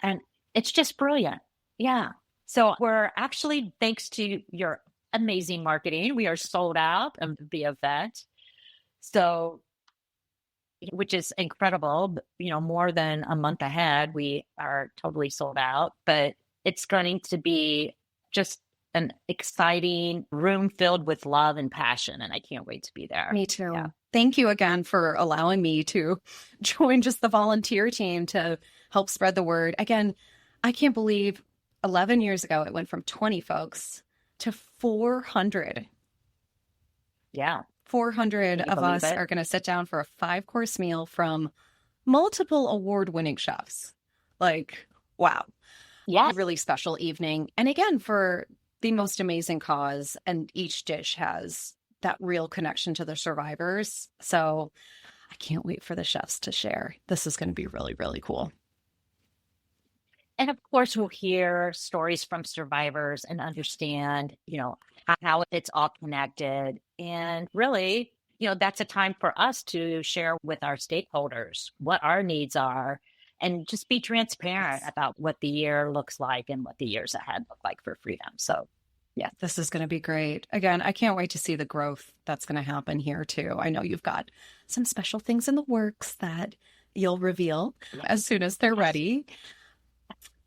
And it's just brilliant. Yeah. So we're actually, thanks to your amazing marketing, we are sold out of the event. So, which is incredible, more than a month ahead, we are totally sold out, but it's going to be just an exciting room filled with love and passion. And I can't wait to be there. Me too. Yeah. Thank you again for allowing me to join just the volunteer team to help spread the word. Again, I can't believe 11 years ago, it went from 20 folks to 400. Yeah. 400 of us are going to sit down for a 5-course meal from multiple award-winning chefs. Like, wow. Yeah. A really special evening. And again, for the most amazing cause. And each dish has that real connection to the survivors. So I can't wait for the chefs to share. This is going to be really, really cool. And of course, we'll hear stories from survivors and understand, how it's all connected. And really, that's a time for us to share with our stakeholders what our needs are and just be transparent about what the year looks like and what the years ahead look like for freedom. So, yeah, this is going to be great. Again, I can't wait to see the growth that's going to happen here too. I know you've got some special things in the works that you'll reveal as soon as they're ready.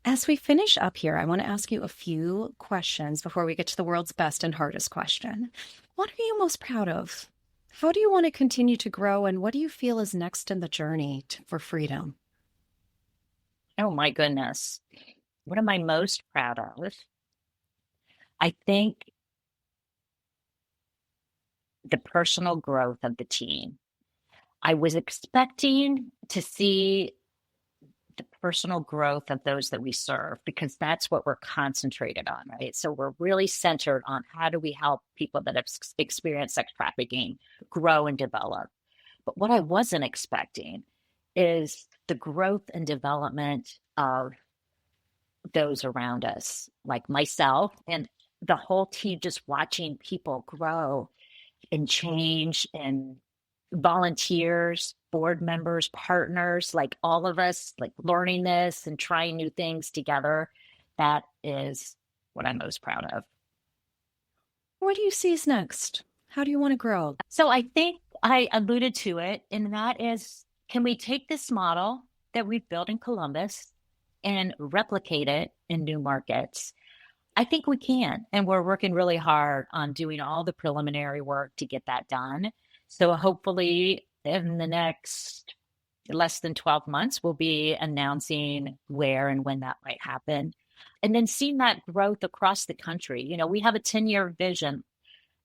As we finish up here, I want to ask you a few questions before we get to the world's best and hardest question. What are you most proud of? How do you want to continue to grow? And what do you feel is next in the journey for freedom? Oh, my goodness. What am I most proud of? I think the personal growth of the team. I was expecting to see the personal growth of those that we serve, because that's what we're concentrated on, right? So we're really centered on how do we help people that have experienced sex trafficking grow and develop. But what I wasn't expecting is the growth and development of those around us, like myself and the whole team, just watching people grow and change, and volunteers, board members, partners, like all of us, like learning this and trying new things together. That is what I'm most proud of. What do you see is next? How do you want to grow? So I think I alluded to it, and that is, can we take this model that we've built in Columbus and replicate it in new markets? I think we can, and we're working really hard on doing all the preliminary work to get that done. So hopefully in the next less than 12 months, we'll be announcing where and when that might happen. And then seeing that growth across the country. We have a 10-year vision,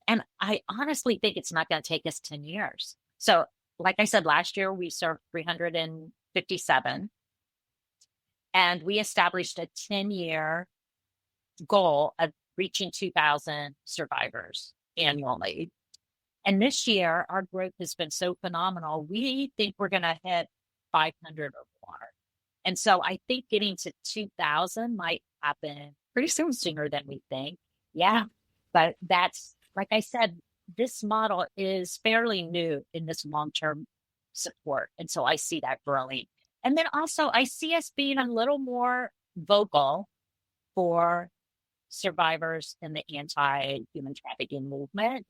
and I honestly think it's not going to take us 10 years. So like I said, last year we served 357, and we established a 10-year goal of reaching 2,000 survivors annually. And this year, our growth has been so phenomenal. We think we're going to hit 500 or more. And so I think getting to 2,000 might happen pretty soon, sooner than we think. Yeah. But that's, like I said, this model is fairly new in this long-term support. And so I see that growing. And then also I see us being a little more vocal for survivors in the anti-human trafficking movement,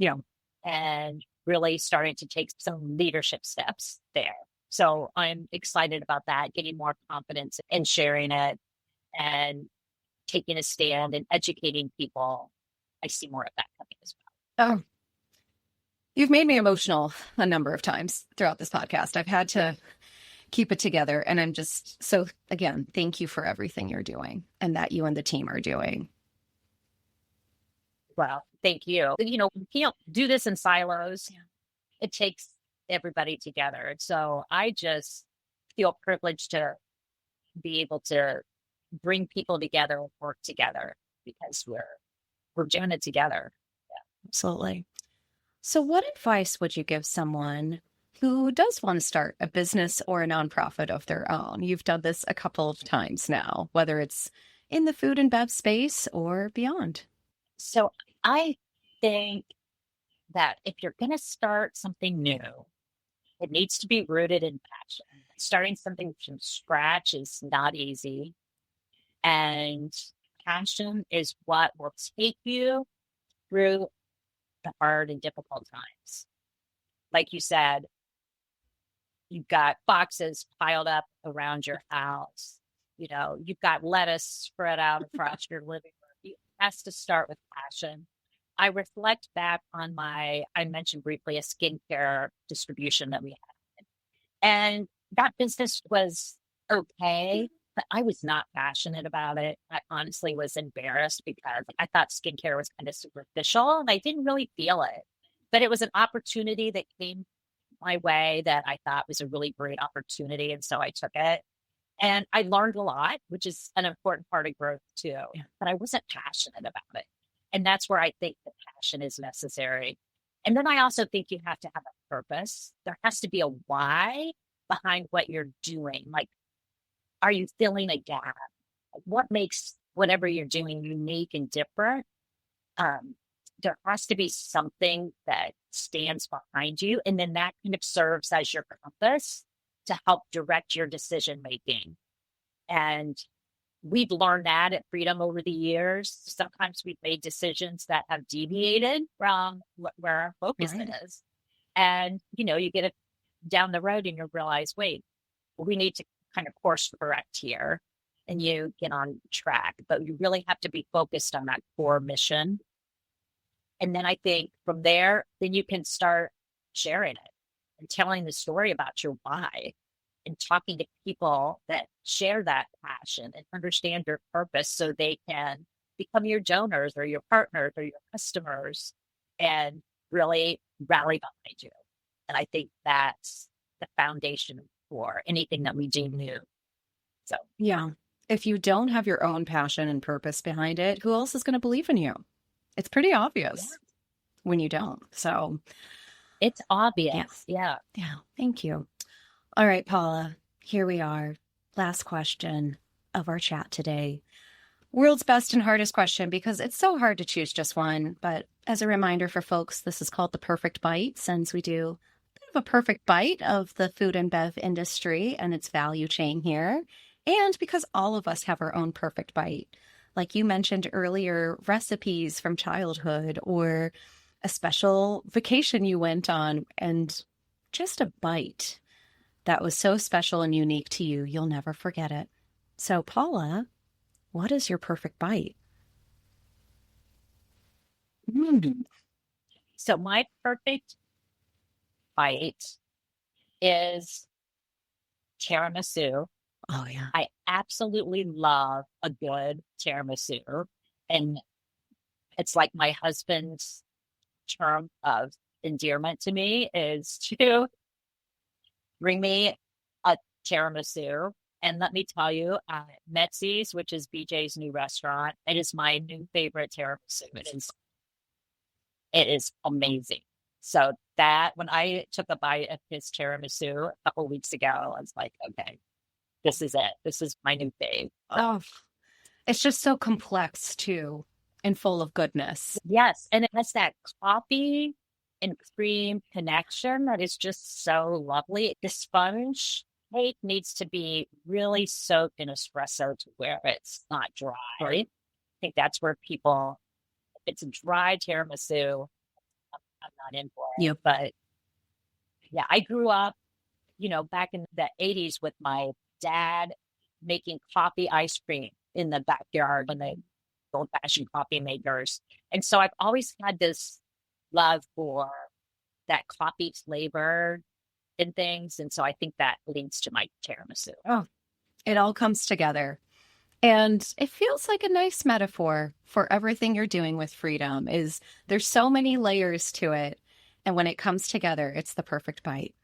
and really starting to take some leadership steps there. So I'm excited about that, getting more confidence in sharing it and taking a stand and educating people. I see more of that coming as well. Oh, you've made me emotional a number of times throughout this podcast. I've had to keep it together. And I'm just, so again, thank you for everything you're doing and that you and the team are doing. Well, thank you. We can't do this in silos. Yeah. It takes everybody together. And so I just feel privileged to be able to bring people together and work together, because we're doing it together. Yeah, absolutely. So what advice would you give someone who does want to start a business or a nonprofit of their own? You've done this a couple of times now, whether it's in the food and bev space or beyond. So I think that if you're going to start something new, it needs to be rooted in passion. Starting something from scratch is not easy. And passion is what will take you through the hard and difficult times. Like you said, you've got boxes piled up around your house. You've got lettuce spread out across your living room. It has to start with passion. I reflect back on I mentioned briefly a skincare distribution that we had. And that business was okay, but I was not passionate about it. I honestly was embarrassed because I thought skincare was kind of superficial and I didn't really feel it. But it was an opportunity that came my way that I thought was a really great opportunity. And so I took it. And I learned a lot, which is an important part of growth too. Yeah. But I wasn't passionate about it. And that's where I think the passion is necessary. And then I also think you have to have a purpose. There has to be a why behind what you're doing. Like, are you filling a gap? What makes whatever you're doing unique and different? There has to be something that stands behind you. And then that kind of serves as your compass to help direct your decision making. And we've learned that at Freedom over the years. Sometimes we've made decisions that have deviated from where our focus is. And, you get it down the road and you realize, wait, we need to kind of course correct here, and you get on track. But you really have to be focused on that core mission. And then I think from there, then you can start sharing it and telling the story about your why and talking to people that share that passion and understand your purpose so they can become your donors or your partners or your customers and really rally behind you. And I think that's the foundation for anything that we do new. So, yeah, if you don't have your own passion and purpose behind it, who else is going to believe in you? It's pretty obvious when you don't. So it's obvious. Yeah. Thank you. All right, Paula, here we are. Last question of our chat today. World's best and hardest question, because it's so hard to choose just one. But as a reminder for folks, this is called the perfect bite, since we do a bit of a perfect bite of the food and bev industry and its value chain here. And because all of us have our own perfect bite. Like you mentioned earlier, recipes from childhood or a special vacation you went on, and just a bite that was so special and unique to you, you'll never forget it. So, Paula, what is your perfect bite? So my perfect bite is tiramisu. Oh, yeah. I absolutely love a good tiramisu. And it's like my husband's term of endearment to me is to bring me a tiramisu. And let me tell you, Metzi's, which is BJ's new restaurant, it is my new favorite tiramisu. It is amazing. So that when I took a bite of his tiramisu a couple of weeks ago, I was like, okay, this is it. This is my new fave. Oh, it's just so complex too, and full of goodness. Yes. And it has that coffee and cream connection that is just so lovely. The sponge cake needs to be really soaked in espresso to where it's not dry. Right? I think that's where people, if it's a dry tiramisu, I'm not in for it. Yep. But yeah, I grew up, back in the 80s with my dad making coffee ice cream in the backyard when they old-fashioned coffee makers. And so I've always had this love for that coffee flavor and things. And so I think that leads to my tiramisu. Oh, it all comes together. And it feels like a nice metaphor for everything you're doing with Freedom. Is there's so many layers to it. And when it comes together, it's the perfect bite.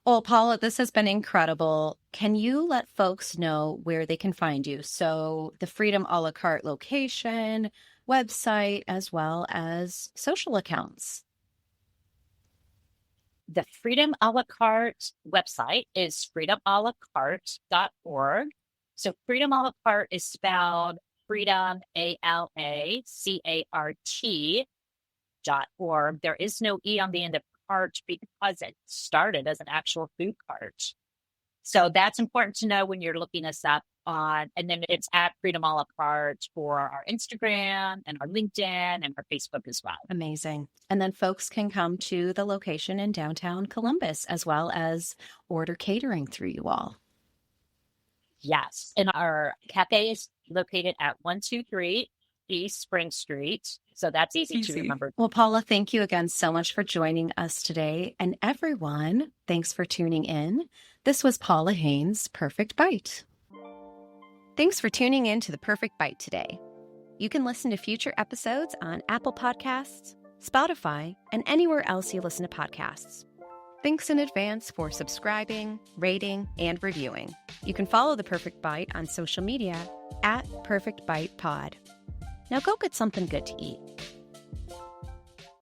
Well, Paula, this has been incredible. Can you let folks know where they can find you? So the Freedom a la carte location, website, as well as social accounts. The Freedom a la carte website is freedomalacarte.org. So Freedom a la carte is spelled Freedom, ALACART.org. There is no E on the end of cart because it started as an actual food cart. So that's important to know when you're looking us up on, and then it's at Freedom a la carte for our Instagram and our LinkedIn and our Facebook as well. Amazing. And then folks can come to the location in downtown Columbus as well as order catering through you all. Yes. And our cafe is located at 123 East Spring Street. So that's easy to remember. Well, Paula, thank you again so much for joining us today. And everyone, thanks for tuning in. This was Paula Haines' Perfect Bite. Thanks for tuning in to The Perfect Bite today. You can listen to future episodes on Apple Podcasts, Spotify, and anywhere else you listen to podcasts. Thanks in advance for subscribing, rating, and reviewing. You can follow The Perfect Bite on social media at Perfect Bite Pod. Now go get something good to eat.